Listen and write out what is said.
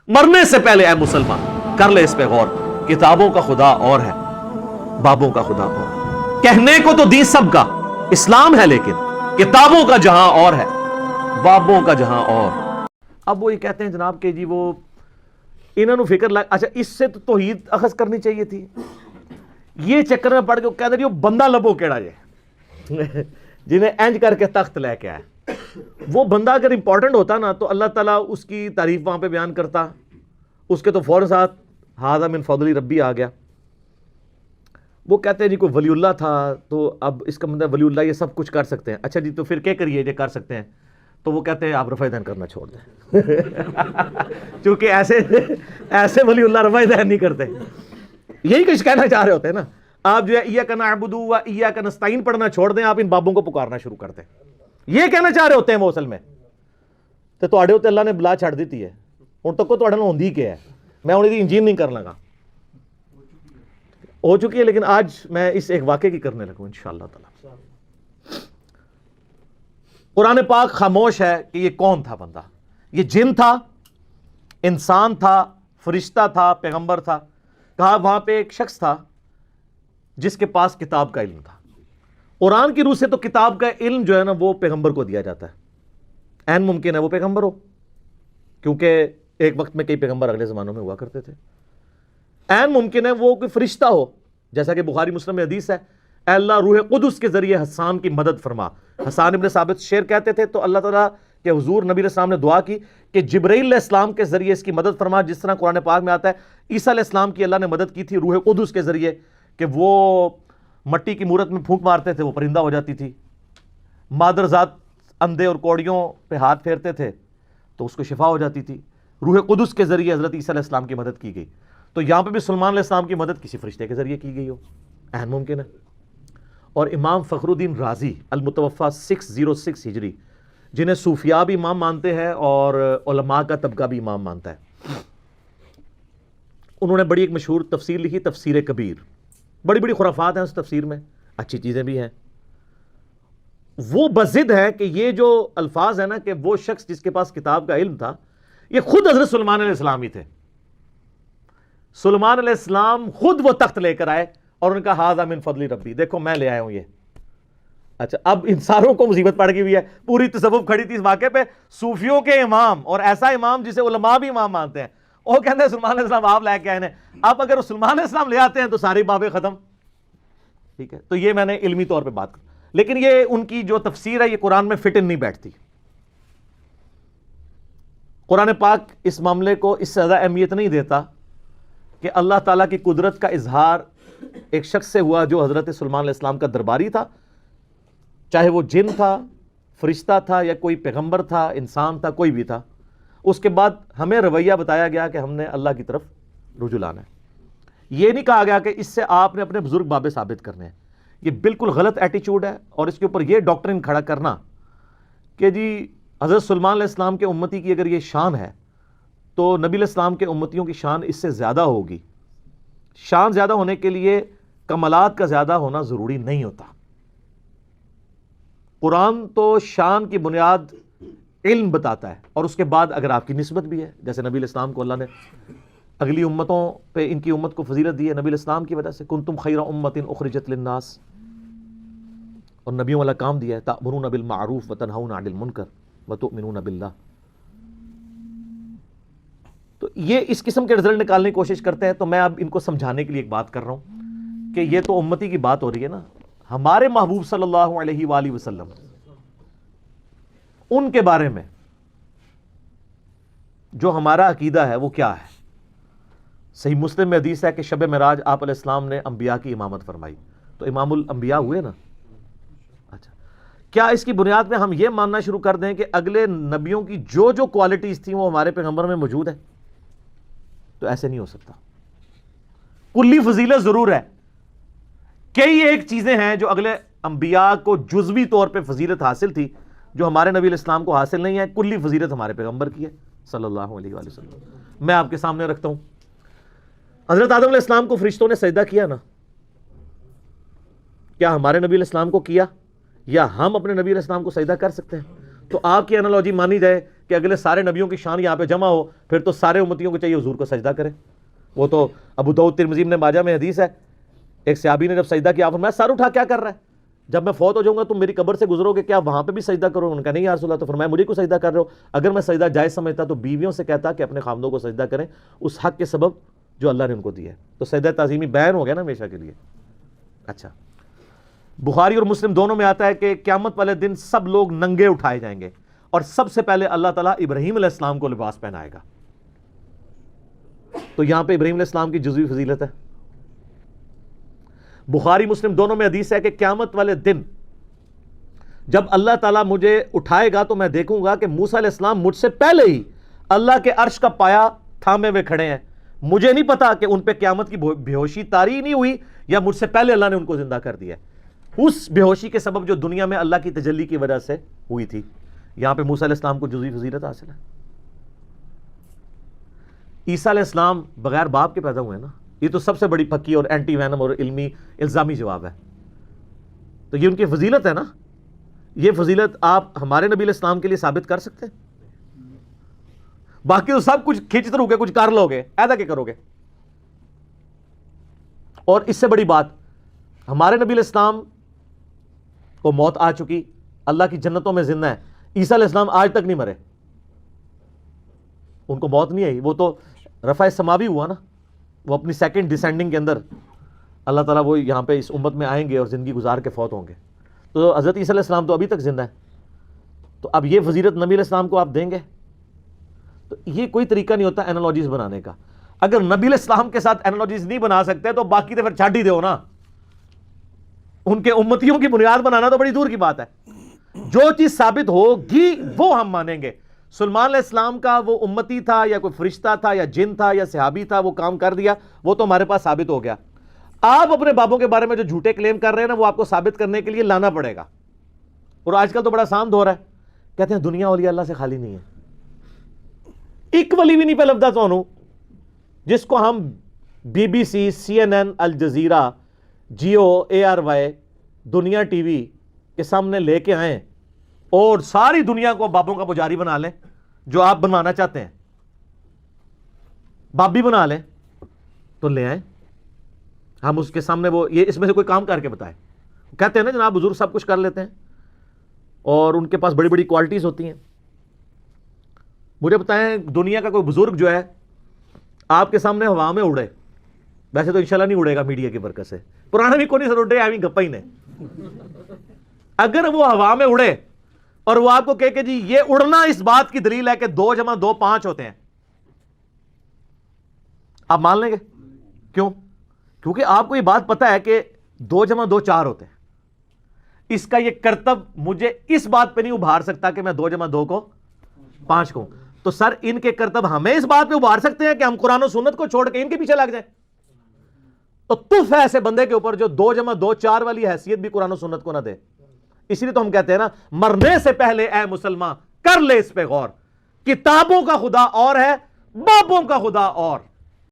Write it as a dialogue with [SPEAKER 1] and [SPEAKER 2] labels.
[SPEAKER 1] مرنے سے پہلے اے مسلمان کر لے اس پہ غور، کتابوں کا خدا اور ہے، بابوں کا خدا اور ہے۔ کہنے کو تو دین سب کا اسلام ہے، لیکن کتابوں کا جہاں اور ہے، بابوں کا جہاں اور۔ اب وہ یہ کہتے ہیں جناب کہ جی وہ انہوں نے فکر لگ، اچھا اس سے تو توحید اخذ کرنی چاہیے تھی، یہ چکر میں پڑھ کے کہتے ہیں وہ بندہ لبو کیڑا جے جنہیں اینج کر کے تخت لے کے آئے۔ وہ بندہ اگر امپورٹنٹ ہوتا نا تو اللہ تعالیٰ اس کی تعریف وہاں پہ بیان کرتا، اس کے تو فوراً ساتھ ھذا من فضل ربی آ گیا۔ وہ کہتے ہیں جی کوئی ولی اللہ تھا تو اب اس کا مطلب ولی اللہ یہ سب کچھ کر سکتے ہیں، اچھا جی تو پھر کیا کریے جو کر سکتے ہیں؟ تو وہ کہتے ہیں آپ رفع دین کرنا چھوڑ دیں چونکہ ایسے ولی اللہ رفع دین نہیں کرتے۔ یہی کچھ کہنا چاہ رہے ہوتے ہیں نا آپ، جو ہے ایاک نعبد و ایاک نستعین پڑھنا چھوڑ دیں، آپ ان بابوں کو پکارنا شروع کر دیں، یہ کہنا چاہ رہے ہوتے ہیں وہ اصل میں۔ تو تواڈے ہوتے اللہ نے بلا چھڑ دیتی ہے، ہن تک تواڈے نال ہوندی کیا ہے، میں ہن دی انجین نہیں کر لگا، ہو چکی ہے، لیکن آج میں اس ایک واقعے کی کرنے لگوں انشاءاللہ تعالی۔ قرآن پاک خاموش ہے کہ یہ کون تھا بندہ، یہ جن تھا، انسان تھا، فرشتہ تھا، پیغمبر تھا؟ کہا وہاں پہ ایک شخص تھا جس کے پاس کتاب کا علم تھا۔ قرآن کی روح سے تو کتاب کا علم جو ہے نا وہ پیغمبر کو دیا جاتا ہے، عین ممکن ہے وہ پیغمبر ہو، کیونکہ ایک وقت میں کئی پیغمبر اگلے زمانوں میں ہوا کرتے تھے۔ عین ممکن ہے وہ کوئی فرشتہ ہو، جیسا کہ بخاری مسلم میں حدیث ہے، اے اللہ روح قدس کے ذریعے حسان کی مدد فرما۔ حسان ابن ثابت شعر کہتے تھے تو اللہ تعالیٰ کے حضور نبی علیہ السلام نے دعا کی کہ جبرائیل علیہ السلام کے ذریعے اس کی مدد فرما، جس طرح قرآن پاک میں آتا ہے عیسیٰ علیہ السلام کی اللہ نے مدد کی تھی روح قدس کے ذریعے، کہ وہ مٹی کی مورت میں پھونک مارتے تھے وہ پرندہ ہو جاتی تھی، مادر ذات اندھے اور کوڑیوں پہ ہاتھ پھیرتے تھے تو اس کو شفا ہو جاتی تھی۔ روح قدس کے ذریعے حضرت عیسیٰ علیہ السلام کی مدد کی گئی، تو یہاں پہ بھی سلیمان علیہ السلام کی مدد کسی فرشتے کے ذریعے کی گئی ہو، عین ممکن ہے۔ اور امام فخر الدین رازی المتوفیٰ 606 ہجری، جنہیں صوفیاء بھی امام مانتے ہیں اور علماء کا طبقہ بھی امام مانتا ہے، انہوں نے بڑی ایک مشہور تفسیر لکھی، تفسیر کبیر۔ بڑی بڑی خرافات ہیں اس تفسیر میں، اچھی چیزیں بھی ہیں۔ وہ بضد ہے کہ یہ جو الفاظ ہیں نا کہ وہ شخص جس کے پاس کتاب کا علم تھا یہ خود حضرت سلیمان علیہ السلام ہی تھے۔ سلیمان علیہ السلام خود وہ تخت لے کر آئے اور ان کا ھذا من فضل ربی، دیکھو میں لے آیا ہوں یہ۔ اچھا اب انسانوں کو مصیبت پڑ گئی ہوئی ہے، پوری تصوف کھڑی تھی اس واقعے پہ، صوفیوں کے امام اور ایسا امام جسے علماء بھی امام مانتے ہیں، وہ کہتے ہیں سلیمان علیہ السلام آپ لے کے آئے ہیں۔ اب اگر سلیمان علیہ السلام لے آتے ہیں تو ساری بابیں ختم، ٹھیک ہے؟ تو یہ میں نے علمی طور پہ بات کر، لیکن یہ ان کی جو تفسیر ہے یہ قرآن میں فٹ ان نہیں بیٹھتی۔ قرآن پاک اس معاملے کو اس سے زیادہ اہمیت نہیں دیتا کہ اللہ تعالیٰ کی قدرت کا اظہار ایک شخص سے ہوا جو حضرت سلیمان علیہ السلام کا درباری تھا، چاہے وہ جن تھا، فرشتہ تھا، یا کوئی پیغمبر تھا، انسان تھا، کوئی بھی تھا۔ اس کے بعد ہمیں رویہ بتایا گیا کہ ہم نے اللہ کی طرف رجوع لانا ہے۔ یہ نہیں کہا گیا کہ اس سے آپ نے اپنے بزرگ بابے ثابت کرنے ہیں، یہ بالکل غلط ایٹیچیوڈ ہے۔ اور اس کے اوپر یہ ڈاکٹرن کھڑا کرنا کہ جی حضرت سلیمان علیہ السلام کے امتی کی اگر یہ شان ہے تو نبی علیہ السلام کے امتیوں کی شان اس سے زیادہ ہوگی۔ شان زیادہ ہونے کے لیے کمالات کا زیادہ ہونا ضروری نہیں ہوتا۔ قرآن تو شان کی بنیاد علم بتاتا ہے، اور اس کے بعد اگر آپ کی نسبت بھی ہے، جیسے نبی علیہ السلام کو اللہ نے اگلی امتوں پہ ان کی امت کو فضیلت دی ہے نبی علیہ السلام کی وجہ سے، کنتم خیر امت اخرجت للناس، اور نبیوں والا کام دیا ہے، تأمرون بالمعروف وتنہون عن المنکر وتؤمنون باللہ۔ تو یہ اس قسم کے رزلٹ نکالنے کی کوشش کرتے ہیں۔ تو میں اب ان کو سمجھانے کے لیے ایک بات کر رہا ہوں کہ یہ تو امتی کی بات ہو رہی ہے نا، ہمارے محبوب صلی اللہ علیہ وآلہ وسلم، ان کے بارے میں جو ہمارا عقیدہ ہے وہ کیا ہے؟ صحیح مسلم میں حدیث ہے کہ شب معراج آپ علیہ السلام نے انبیاء کی امامت فرمائی، تو امام الانبیاء ہوئے نا۔ اچھا کیا اس کی بنیاد میں ہم یہ ماننا شروع کر دیں کہ اگلے نبیوں کی جو جو کوالٹیز تھیں وہ ہمارے پیغمبر میں موجود ہے؟ تو ایسے نہیں ہو سکتا۔ کلی فضیلت ضرور ہے، کئی ایک چیزیں ہیں جو اگلے انبیاء کو جزوی طور پہ فضیلت حاصل تھی جو ہمارے نبی علیہ السلام کو حاصل نہیں ہے، کلی فضیلت ہمارے پیغمبر کی ہے صلی اللہ علیہ وآلہ وسلم۔ میں آپ کے سامنے رکھتا ہوں، حضرت آدم علیہ السلام کو فرشتوں نے سجدہ کیا نا، کیا ہمارے نبی علیہ السلام کو کیا، یا ہم اپنے نبی علیہ السلام کو سجدہ کر سکتے ہیں؟ تو آپ کی انالوجی مانی جائے کہ اگلے سارے نبیوں کی شان یہاں پہ جمع ہو، پھر تو سارے امتیوں کو چاہیے حضور کو سجدہ کرے. وہ تو ابو داؤد ترمذی ابن ماجہ میں حدیث ہے، ایک صحابی نے جب سجدہ کیا، فرمایا سر اٹھا کیا کر رہا ہے، جب میں فوت ہو جاؤں گا تم میری قبر سے گزرو گے، کیا وہاں پہ بھی سجدہ کرو؟ انہوں نے کہا نہیں یا رسول اللہ. تو فرمایا مجھے کو سجدہ کر رہے ہو؟ اگر میں سجدہ جائز سمجھتا تو بیویوں سے کہتا کہ اپنے خامدوں کو سجدہ کریں اس حق کے سبب جو اللہ نے ان کو دیا ہے. تو سجدہ تعظیمی بیان ہو گیا نا ہمیشہ کے لیے. اچھا، بخاری اور مسلم دونوں میں آتا ہے کہ قیامت والے دن سب لوگ ننگے اٹھائے جائیں گے اور سب سے پہلے اللہ تعالیٰ ابراہیم علیہ السلام کو لباس پہنائے گا. تو یہاں پہ ابراہیم علیہ السلام کی جزوی فضیلت ہے. بخاری مسلم دونوں میں حدیث ہے کہ قیامت والے دن جب اللہ تعالیٰ مجھے اٹھائے گا تو میں دیکھوں گا کہ موسیٰ علیہ السلام مجھ سے پہلے ہی اللہ کے عرش کا پایا تھامے ہوئے کھڑے ہیں. مجھے نہیں پتا کہ ان پہ قیامت کی بے ہوشی طاری نہیں ہوئی یا مجھ سے پہلے اللہ نے ان کو زندہ کر دیا ہے. اس بے ہوشی کے سبب جو دنیا میں اللہ کی تجلی کی وجہ سے ہوئی تھی. یہاں پہ موسیٰ علیہ السلام کو جزوی فضیلت حاصل ہے. عیسیٰ علیہ السلام بغیر باپ کے پیدا ہوئے ہیں نا، یہ تو سب سے بڑی پکی اور اینٹی وینم اور علمی الزامی جواب ہے. تو یہ ان کی فضیلت ہے نا. یہ فضیلت آپ ہمارے نبی علیہ السلام کے لیے ثابت کر سکتے ہیں؟ باقی تو سب کچھ کھینچتے رہو گے، کچھ کر لو گے، ایسا کیا کرو گے؟ اور اس سے بڑی بات، ہمارے نبی علیہ السلام کو موت آ چکی، اللہ کی جنتوں میں زندہ ہے. عیسیٰ علیہ السلام آج تک نہیں مرے، ان کو موت نہیں آئی. وہ تو رفع سماوی ہوا نا، وہ اپنی سیکنڈ ڈیسینڈنگ کے اندر اللہ تعالیٰ وہ یہاں پہ اس امت میں آئیں گے اور زندگی گزار کے فوت ہوں گے. تو حضرت عیسیٰ علیہ السلام تو ابھی تک زندہ ہے. تو اب یہ فضیلت نبی علیہ السلام کو آپ دیں گے؟ تو یہ کوئی طریقہ نہیں ہوتا اینالوجیز بنانے کا. اگر نبی علیہ السلام کے ساتھ اینالوجیز نہیں بنا سکتے تو باقی تو پھر چھاٹ ہی دو نا. ان کے امتیوں کی بنیاد بنانا تو بڑی دور کی بات ہے. جو چیز ثابت ہوگی وہ ہم مانیں گے. سلیمان علیہ السلام کا وہ امتی تھا یا کوئی فرشتہ تھا یا جن تھا یا صحابی تھا، وہ کام کر دیا، وہ تو ہمارے پاس ثابت ہو گیا. آپ اپنے بابوں کے بارے میں جو جھوٹے کلیم کر رہے ہیں نا، وہ آپ کو ثابت کرنے کے لیے لانا پڑے گا. اور آج کل تو بڑا آسان دور ہے، کہتے ہیں دنیا اولیاء اللہ سے خالی نہیں ہے. ایک ولی بھی نہیں پہ لفظ تو جس کو ہم B B C, C N N, Al Jazeera, Geo, A R Y, Dunya T V کے سامنے لے کے آئیں اور ساری دنیا کو بابوں کا پجاری بنا لیں، جو آپ بنوانا چاہتے ہیں باب بھی بنا لیں تو لے آئیں. ہم اس کے سامنے وہ یہ اس میں سے کوئی کام کر کے بتائیں. کہتے ہیں نا جناب بزرگ سب کچھ کر لیتے ہیں اور ان کے پاس بڑی بڑی کوالٹیز ہوتی ہیں. مجھے بتائیں دنیا کا کوئی بزرگ جو ہے آپ کے سامنے ہوا میں اڑے، ویسے تو انشاءاللہ نہیں اڑے گا میڈیا کی برکت سے، پرانا بھی کوئی نہیں سر اڑے، ایویں گپا ہی نے. اگر وہ ہوا میں اڑے اور وہ آپ کو کہے کہ جی یہ اڑنا اس بات کی دلیل ہے کہ 2 + 2 5 ہوتے ہیں، آپ مان لیں گے؟ کیوں؟ کیونکہ آپ کو یہ بات پتا ہے کہ 2 + 2 4 ہوتے ہیں. اس کا یہ کرتب مجھے اس بات پہ نہیں ابھار سکتا کہ میں 2 + 2 کو 5 کہوں. تو سر ان کے کرتب ہمیں اس بات پہ ابھار سکتے ہیں کہ ہم قرآن و سنت کو چھوڑ کے ان کے پیچھے لگ جائیں؟ تو تف ہے ایسے بندے کے اوپر جو 2 + 2 4 والی حیثیت بھی قرآن و سنت کو نہ دے. اسی لیے تو ہم کہتے ہیں نا، مرنے سے پہلے اے مسلمان کر لے اس پہ غور. کتابوں کا خدا اور ہے، بابوں کا خدا اور.